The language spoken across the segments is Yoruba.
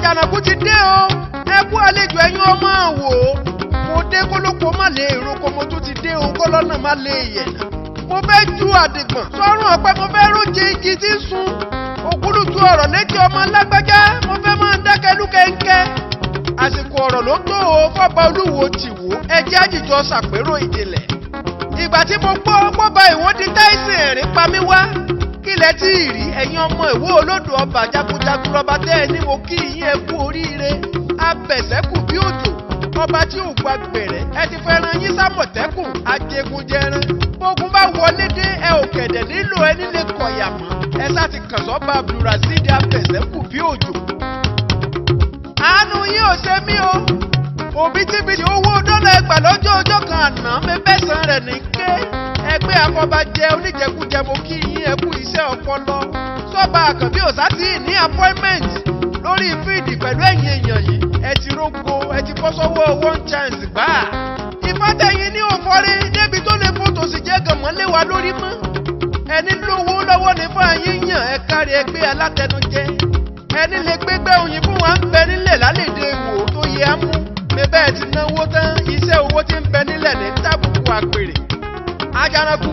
Àjànàkú ti dé o, ẹ kú àlejò ẹ̀yin ọmọ wò ó. Mo dé kólókó má lè roko, mo tún ti dé o kọ́lọ́nà má lè yẹ̀nà. Mo fẹ́ ju àdìgbọ̀n sọ́rùn ọ̀pẹ, mo fẹ́ róje igi tí ń sun. Ògúlùtù ọ̀rọ̀ létí ọmọ lágbájá, mo fẹ́ máa ń dákẹ́ lúkẹ́ńkẹ́. Àsìkò ọ̀rọ̀ ló tó o fọ́ba Olúwo tìwó, ẹ jẹ́ àjìjọ ṣàpérò ìjìnlẹ̀. Ìgbà tí mo gbọ́ pọ́ba Ìwó di táìsìn ẹ̀rín pa mí wá. Kílẹ̀ tí ì rí ẹ̀yin ọmọ Ìwó olódò ọba jagunjagun lọ́ba tẹ́ ẹ ní mo kí yín ẹ kú oríire. Abẹ̀sẹ́kù bí òjò, ọba tí ò gba gbẹ̀rẹ̀, ẹ ti fẹ́ràn yín sámọ̀tẹ́kùn ajégunjẹran. Bógun bá wọlé dé ẹ ò kẹ̀dẹ̀ nílò ẹni lè kọ̀yà mọ́. Ẹ sá ti kàn sọ́ba Abdulrasheed Abẹ̀sẹ́kù bí òjò. Àánú yín ò ṣe mí o. Òbítíbitì owó dọ́là ẹgbà lọ́jọ́ ọjọ́ kan àná mi bẹ́sàn rẹ̀ ní ké. Ẹgbẹ́ afọbajẹ oníjẹkújẹ mo kí yín ẹ kú iṣẹ́ ọpọlọ. Sọ́ba Àkànbí òsátì ní appointment lórí fíìdì pẹ̀lú ẹ̀yin èèyàn yìí. Ẹ ti rógo, ẹ ti bọ́ sọ́wọ́ one chance gbà. Ìfátẹ̀yìn ní òfòrí débi tó lè fòtò sì jẹ́ gànmọ́lé wa lórí mọ́. Ẹni lówó lọ́wọ́ ní fún àyín yàn ẹ kárí ẹgbẹ́ alátẹnujẹ. Ẹni lè gbégbé oyin fún wa ń bẹ nílẹ̀ lálẹ́dẹ̀ Ìwó tó yẹ á mú. Bẹ́ẹ̀ ti náwó tán, iṣẹ́ owó ti ń bẹ nílẹ̀ ní tábùkù àpèrè. Àjànàkú,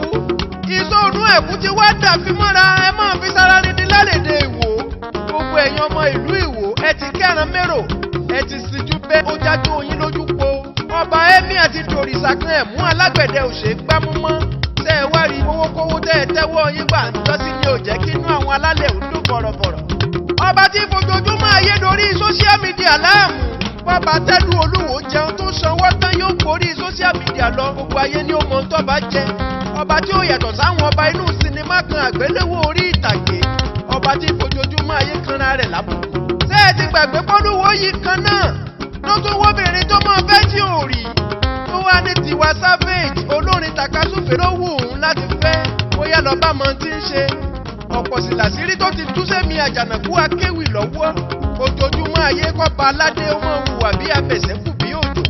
ìṣòro ẹ̀kú ti wá dàbí mọ́ra ẹ máa fi sára nídìí lálẹ́dẹ̀ Ìwó. Gbogbo ẹ̀yin ọmọ ìlú Ìwó ẹ ti kẹ́ran mérò, ẹ ti síjú bẹ́ ó jájú oyin lójú po. Ọba Ẹ́mí àti dòrìṣà kan ẹ̀ mú alágbẹ̀dẹ òṣè gbámú mọ́. Tẹ́ ẹ wá rí owókówó tẹ́ ẹ tẹ́wọ́ yín gbà ń jọ́sí ni ò jẹ́ kí inú àwọn alálẹ̀ ò dùn bọ̀rọ̀bọ̀rọ̀. Ọba tí fojoojúmọ́ ayé dorí sóṣíà mídíà láàmú. Bàbá Tẹ́lú Olúwo jẹun tó sanwó tán yóò gorí sóṣíà mídíà lọ. Gbogbo ayé ni ó mọ tó bá jẹ. Ọba tí ó yàtọ̀ sáwọn ọba inú sinimá kan àgbéléwò orí ìtàgé. Ọba tí fojoojúmọ́ ayé kanra rẹ̀ lábùkù. Ṣé ẹ ti gbàgbé pọ́lúwo yìí kan náà? Ló tún wóbìnrin tó mọ fẹ́ tí ò rí. Tó wá ní Tiwa Savage olórin takasúfè ló wù ú láti fẹ́. Bóyá lọ́ba mọ tí ń ṣe. Ọ̀pọ̀ sì làṣírí tó ti tú sẹ́mi Àjànàkú akéwì lọ́wọ́. Ojoojúmọ́ ayé kọ́ba aládé ó máa hùwà bí Abẹ̀sẹ́kù bí òjò.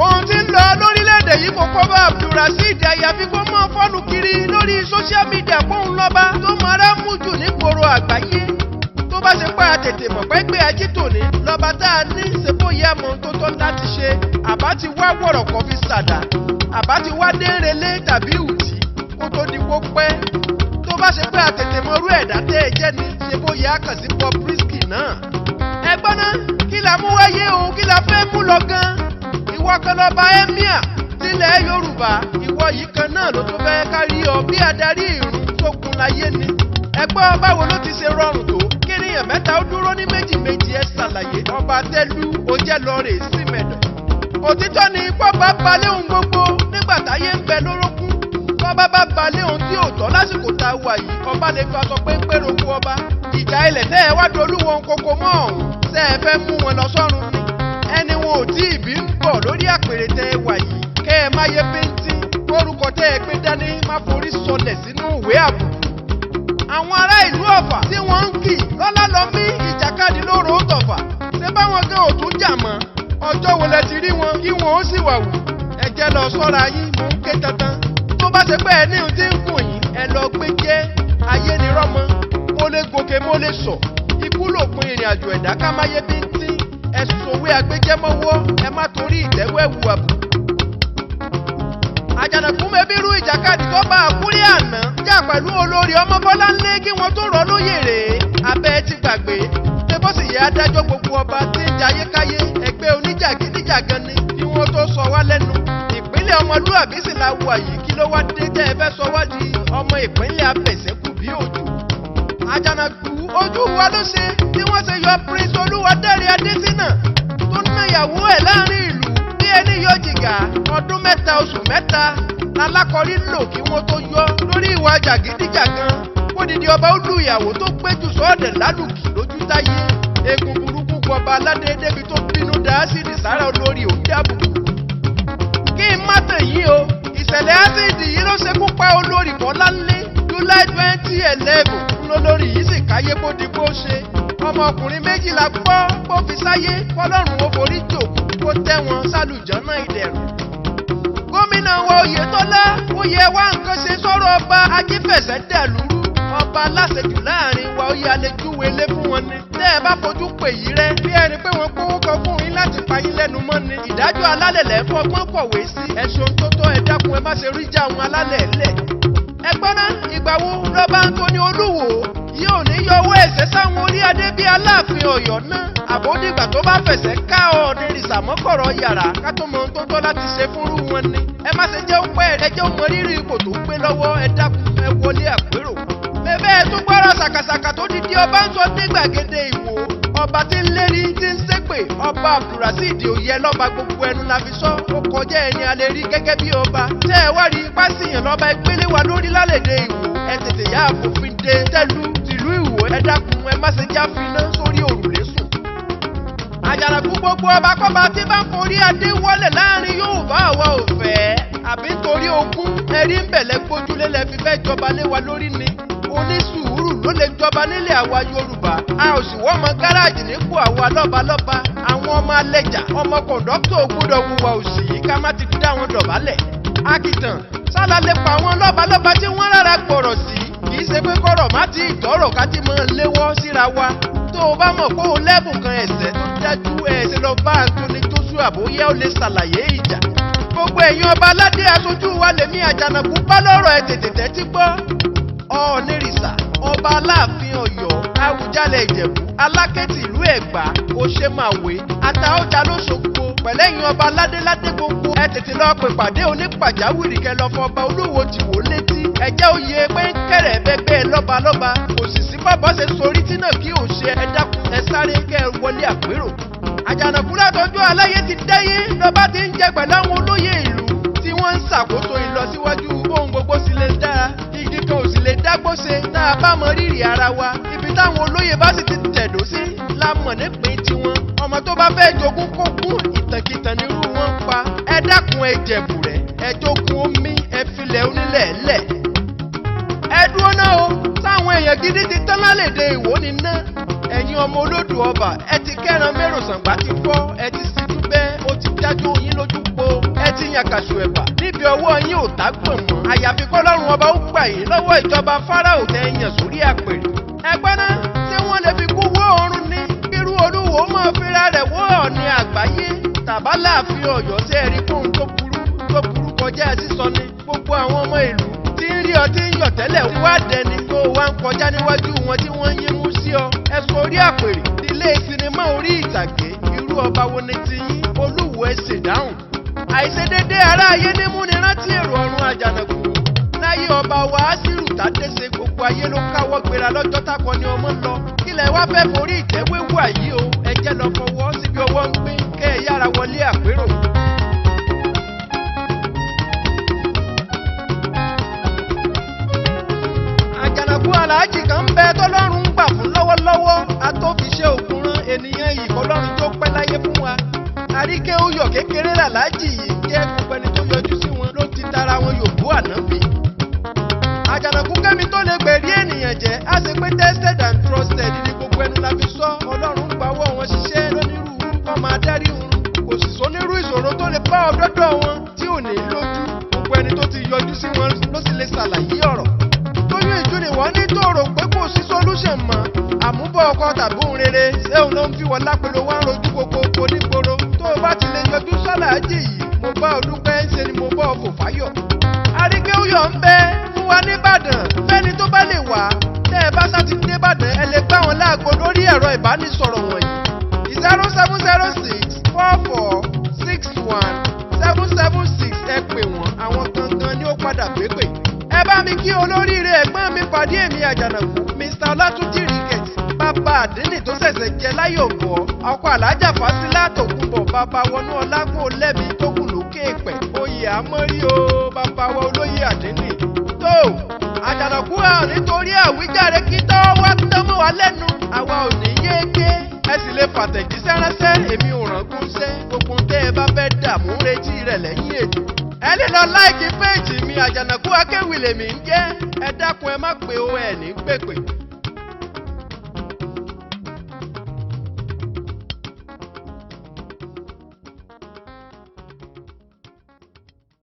Ohun tí ń lọ lórílẹ̀‐èdè yìí kò kọ́ bá Abdulrasheed àyàfi kó máa fọ́nù kiri lórí sóṣíà mídíà fóun lọ́ba tó máa rá mú jù nígboro àgbáyé. Tó bá ṣe pé a tètè mọ̀ pé gbé ajítòní lọ́ba tá a ní ṣèbóyè àmọ́ tó tọ́ láti ṣe. Àbá ti wá wọ̀rọ̀ kan fi ṣàdá. Àbá ti wá dérelé tàbí ùtí kó tó di kó pẹ́. Tó bá ṣe pé a tètè mọrú ẹ̀dá tẹ́ ẹ jẹ́ ni ṣèbóyè àkànṣí Bobrisky náà. Ẹgbọ́n náà kí la mú wáyé o kí la fẹ́ mú lọ gan. Ìwọ kan lọ́ba Ẹ́míà tilẹ̀ Yorùbá. Ìwọ yìí kan náà ló tó fẹ́ kárí ọ bí adarí ìrun tó kun láyé ni. Ẹgbọ́n báwo ló ti ṣe rọrùn tó? Kíníyàn mẹ́ta ó dúró ní méjì méjì ẹ ṣàlàyé. Ọba Tẹ́lú ó jẹ́ lọ rè sí mẹ́dọ̀. Òtítọ́ ni pọ́ba balẹ̀ ohun gbogbo nígbà táyé ń bẹ lórókún. Bọ́ba bá balẹ̀ ohun tí ò tọ́ lásìkò tá a wà yìí. Ọba lè fi aṣọ pé ń pèrò kú ọba. Ìjà ilẹ̀ tẹ́ ẹ wá dolúwo kókó mọ́ ọ̀hún. Ṣé ẹ fẹ́ mú wọn lọ sọ́run ni? Ẹni wọn ò tí ì bí ń bọ̀ lórí àpèrè tẹ́ ẹ wà yìí. Kẹ́ ẹ má yé péńtì. Orúkọ tẹ́ ẹ gbé dání má forí sọlẹ̀ sínú ìwé àbùkù. Àwọn ará ìlú Ọ̀fà tí wọ́n ń kì lọ́lá lọ mí ìjàkadì lóró tọ̀fà. Ṣé báwọn gan ò tún jà mọ́? Ọjọ́ wo lẹ ti rí wọn kí wọn ó sì wà wù? Ẹ jẹ́ lọ sọ́ra yín mò ń ké tantan. Tó bá ṣe pé ẹ ní ohun tí ń gùn yín ẹ lọ gbé jẹ́ ayé ni rọ́mọ. Mo lè gòkè mo lè sọ̀. Ikú lòpin ìrìn àjò ẹ̀dá ká máyé bí ń tí. Ẹ sòwé agbẹjẹmọ́wọ́ ẹ má torí ìtẹ́wọ́ ẹ̀wù àbùkù. Àjànàkú mẹ́bírú ìjàkadì tó bá àkúrí àná jà pẹ̀lú olórí Ọmọbọ́láńlé kí wọ́n tó rọ́ lóyè rèé. Abẹ́ ti gbàgbé ṣé bó sì yẹ adájọ́ gbogbo ọba tí ń jayé káyé ẹgbẹ́ oníjàgídíjàgan ni kí wọ́n tó sọ wá lẹ́nu. Ìpínlẹ̀ ọmọlúàbí sì la wà yìí kí ló wá dé tẹ́ ẹ fẹ́ sọ wá di ọmọ ìpínlẹ̀ Abẹ̀sẹ́kù bí òjò. Àjànàkú ojú wa ló ṣe tí wọ́n ṣe yọ Prince Olúwadẹ́rẹ́ Adésínà tó ná ìyàwó ẹ̀ láàrin ìlú bí ẹni yọ jìgà ọdún 3 oṣù 3 lálákọ̀ọ́rí lò kí wọ́n tó yọ lórí ìwà jàgídíjàgan. Kódìdí ọba ó lu ìyàwó tó gbẹ́jù sọ́ọ̀dẹ̀ lálùkì lójú táyé. Egun burúkú gbọba aládé débi tó bínú dá ásìdì sára olórí òde àbùkù. Kí n má tàn yín o, ìṣẹ̀lẹ̀ ásìdì yìí ló ṣekú pa olórí Bọ́láńlé July 2011 lólórí yìí sì káyé bó di bó ṣe. Ọmọkùnrin 2 la gbọ́ bó fi sáyé kọ́lọ́run ó forí jòkó kó tẹ́ wọn sálùjọ́nà ìdẹ̀rùn. Gómìnà wa Oyètọ́lá ó yẹ wá nǹkan ṣe sọ́rọ̀ ọba Ajífẹ̀sẹ̀dẹ̀lúrú. ọba aláṣejù láàrin wa ó yá lè júwe lé fún wọn ni. tẹ́ ẹ bá fojú pè yí rẹ́ bí ẹni pé wọ́n gbówó kan fún yín láti pa yín lẹ́nu mọ́ ni. ìdájọ́ alálẹ̀ lẹ́ fọgbọ́n kọ̀wé sí. ẹ̀sùn tó tọ́ ẹ dákun ẹ má ṣe rí já àwọn alálẹ̀ lẹ̀. ẹ gbọ́ná ìgbà wo lọ́ba Anthony Olúwo yóò ní yọ owó ẹ̀sẹ̀ sáwọn orí adé bíi Aláàfin Ọ̀yọ́ náà. àbódìgbà tó bá fẹsẹ̀ ká Ọ̀nìrìṣà mọ́kọ̀rọ̀ yàrá ká tó mọ ohun tó tọ́ láti ṣe fúnrú wọn ni. ẹ má ṣe jẹ́ pé ẹ jẹ́ mọ rírì ipò tó gbé lọ́wọ́ ẹ dákun ẹ wọlé àpérò. bẹ́ẹ̀ ẹ tún gbọ́rọ̀ ṣàkàṣàkà tó di di ọba ń sọ ní gbàgede Ìwó. ọba tí ń lérí tí ń ṣépè ọba Abdulrasheed Oyè lọ́ba gbogbo ẹnu la fi sọ. ó kọjá ẹni a lè rí gẹ́gẹ́ bí ọba. tẹ́ ẹ wá rí ipá síyàn lọ́ba ìpínlẹ̀ wa lórí lálẹ́dẹ̀ Ìwó. ẹ tètè yá àfòfin de tẹ́lu tìlú Ìwó ẹ dákun ẹ má ṣe já finá sórí òrùlé sùn. Àjànàkú gbogbo ọba kọ́ba tí bá ń forí adé wọlé láàrin Yorùbá àwa ò fẹ́. àbí torí ogún ẹ̀rí ń bẹ̀lẹ̀ gbójúlé lẹ fi fẹ́ jọba lé wa lórí ni. onísùúrù ló lè jọba nílé àwa Yorùbá. a ò sì wọ́n mọ gáràjì nípò àwa lọ́balọ́ba. àwọn ọmọ alẹ́jà ọmọ kọ̀ǹdọ́tọ̀ gbọ́dọ̀ wùwà òsì yìí ká má ti dá wọn dọ̀bálẹ̀. àkìtàn sálà lè pa àwọn lọ́balọ́ba tí wọ́n rárá gbọ̀rọ̀ sí. kì í ṣe pé kọ́rọ̀ má ti ìtọ́rọ̀ ká ti máa léwọ́ síra wa. tó o bá mọ̀ pé o lẹ́bùn kan ẹ̀sẹ̀ tó dájú ẹ̀sẹ̀ lọ bá Anthony Joshua bóyá ó lè ṣàlàyé ìjà. gbogbo ẹ̀yin ọba aládé aṣojú wa lèmi Àjànàkú bá lọ́rọ̀ ẹ tètè tẹ́tí gbọ́. Ọ̀nìrìṣà ọba Aláàfin Ọ̀yọ́ Àwùjalẹ̀ Ìjẹ̀bú Alákẹ́tì ìlú Ẹ̀gbá Òṣèmàwé Àtaọ́jà lóṣogbo pẹ̀lẹ́yìn ọba ládéládé gbogbo ẹ tètè lọ pè pàdé onípàjáwìrì kẹ lọ fọba Olúwo tìwó létí. ẹ jẹ́ òye pé ń kẹ̀rẹ̀ bẹ́gbẹ́ lọ́balọ́ba kò sì sí bàbá ṣe sorí tí náà kí ò ṣe ẹ dákun ẹ sáré kẹ wọlé àpérò. Àjànàkú látọjọ́ aláyé ti dáyé lọ́ba ti ń jẹ pẹ̀lú àwọn olóyè ìlú tí wọ́n ń ṣàkóso ìlọsíwájú ohun gbogbo sì lè dára igi kan ò sì lè dágbó ṣe tá a bá mọ rírì ara wa. ibi táwọn olóyè bá sì ti tẹ̀dó sí la mọ̀ nípìn tiwọn. ọmọ tó bá fẹ́ jogún kó kún ìtànkìtàn nírú wọn ń pa. ẹ dákun ẹ jẹ̀bù rẹ̀ ẹ jogun omi ẹ filẹ̀ onílẹ̀ lẹ̀. ẹ dúró náà o táwọn èèyàn gidi ti tán lálẹ́dẹ̀ Ìwó ni ná. ẹ̀yin ọmọ olódù ọba ẹ ti kẹ́ran mérò sàngbà ti fọ́ ẹ ti síjú bẹ́ẹ̀ ó ti dájú yín lójú po ẹ ti yan kàṣù ẹ̀bà níbi ọwọ́ yín ò tágbọ̀n mọ́. àyàfi kọ́lọ́run ọba ó gbà yín lọ́wọ́ ìjọba Fáráò tẹ́ yàn sórí àpèrè. ẹgbẹ́ náà ṣé wọ́n lè fi kú wó oorun ní bírú Olúwo máa fira rẹ̀ wó Ọ̀ọ̀ni àgbáyé tàbá láàfin Ọ̀yọ́ ṣe é rí fóun tó burú kọjá sísọ ni. gbogbo àwọn ọmọ ìlú tí ń rí ọ tí ń yọ̀ tẹ́lẹ̀ wá dẹni tó wá ń kọjá níwájú wọn tí wọ́n yín mú sí ọ. ẹ sọ orí àpèrè ilé sinimá orí ìtàgé irú ọba wo ni ti yín Olúwo ẹ ṣèdáhùn. àìṣedédé ará ayé ní múni rántí èrò ọ̀run Àjànàkú. láyé ọba Wàásírù Tádéṣe gbogbo ayé ló káwọ́ gbéra lọ́jọ́ tákọ ni ọmọ ń lọ. kílẹ̀ wá fẹ́ forí ìtẹ́wéwú àyí o ẹ jẹ́ lọ fọwọ́ síbi ọwọ́ ń gbé kẹ́ ẹ yára wọlé àpérò. Àjànàkú aláàjì kan ń bẹ tọ́lọ́run ń gbà fún lọ́wọ́lọ́wọ́ atófiṣẹ́ òkúran ènìyàn yìí kọ́lọ́run tó pẹ́ láyé fún wa. àríkẹ́ oyọ̀ kékeré làlájì yìí jẹ́ gbogbo ẹni tó yọjú sí wọn ló ti tara wọn yòókù ànábì. Àjànàkú kẹ́mi tó lè gbèrí ènìyàn jẹ́ á ṣe pé tested and trusted ní gbogbo ẹnu la fi sọ. Ọlọ́run gbàwọ́ wọn ṣiṣẹ́ lónírúurú kọ́ máa dárí òun. kò sì sónírú ìṣòro tó lè bá ọdọ́dọ̀ wọn tí ò ní lójú. gbogbo ẹni tó ti yọjú sí wọn ló sì lè ṣàlàyé ọ̀rọ̀. tóyún ìjú ni wọ́n ní tó rò pé kò sí solution mọ́. àmúbọ̀ ọkọ tàbí òun rere ṣé òun ló ń fi wọn lápẹ̀lú wá ń rojú gbogbo nígboro. tó o bá ti lè yọjú sọ́làájì yìí mo bá ọ dúpẹ́ ṣe ni mo bá ọ fò fáyọ̀. àríkẹ́ òyọ̀ ń bẹ fún wa nìbàdàn fẹ́ni tó bá lè wá. tẹ́ ẹ bá sá ti dé Ìbàdàn ẹ lè gbá wọn láago lórí ẹ̀rọ ìbánisọ̀rọ̀ wọ̀nyí 0706 44 61 776 ẹ pè wọ́n àwọn gangan ni ó padà pépè. ẹ bá mi kí olóríire ẹ̀gbọ́n mi pàdé èmi Àjànàkú Mr. Ọlátúnjí Ricket bàbá àdínì tó ṣẹ̀ṣẹ̀ jẹ láyò bọ̀ ọkọ̀ alájà Fásilá Tòkunbọ̀ bàbá wọnú ọlágbó lẹ́bi tó kù lókè pẹ̀ oyè àmọ́rí o bàbá wa olóyè àdínì. tó Àjànàkú hàn nítorí àwíjàre kí tọ́wọ́ wá tọ́mọ́ wa lẹ́nu àwa ò ní yéé ẹ sì lè fàtẹ̀jíṣẹ́ ránṣẹ́ èmi ò rángúnṣẹ́ gbogbo tẹ́ ẹ bá fẹ́ dààmú retí rẹ̀ lẹ́yìn ètò. ẹ lè lọ láìkí péèjì mi Àjànàkú Akéwì lèmi ń jẹ́ ẹ dákun ẹ má pe o ẹ ní pèpè.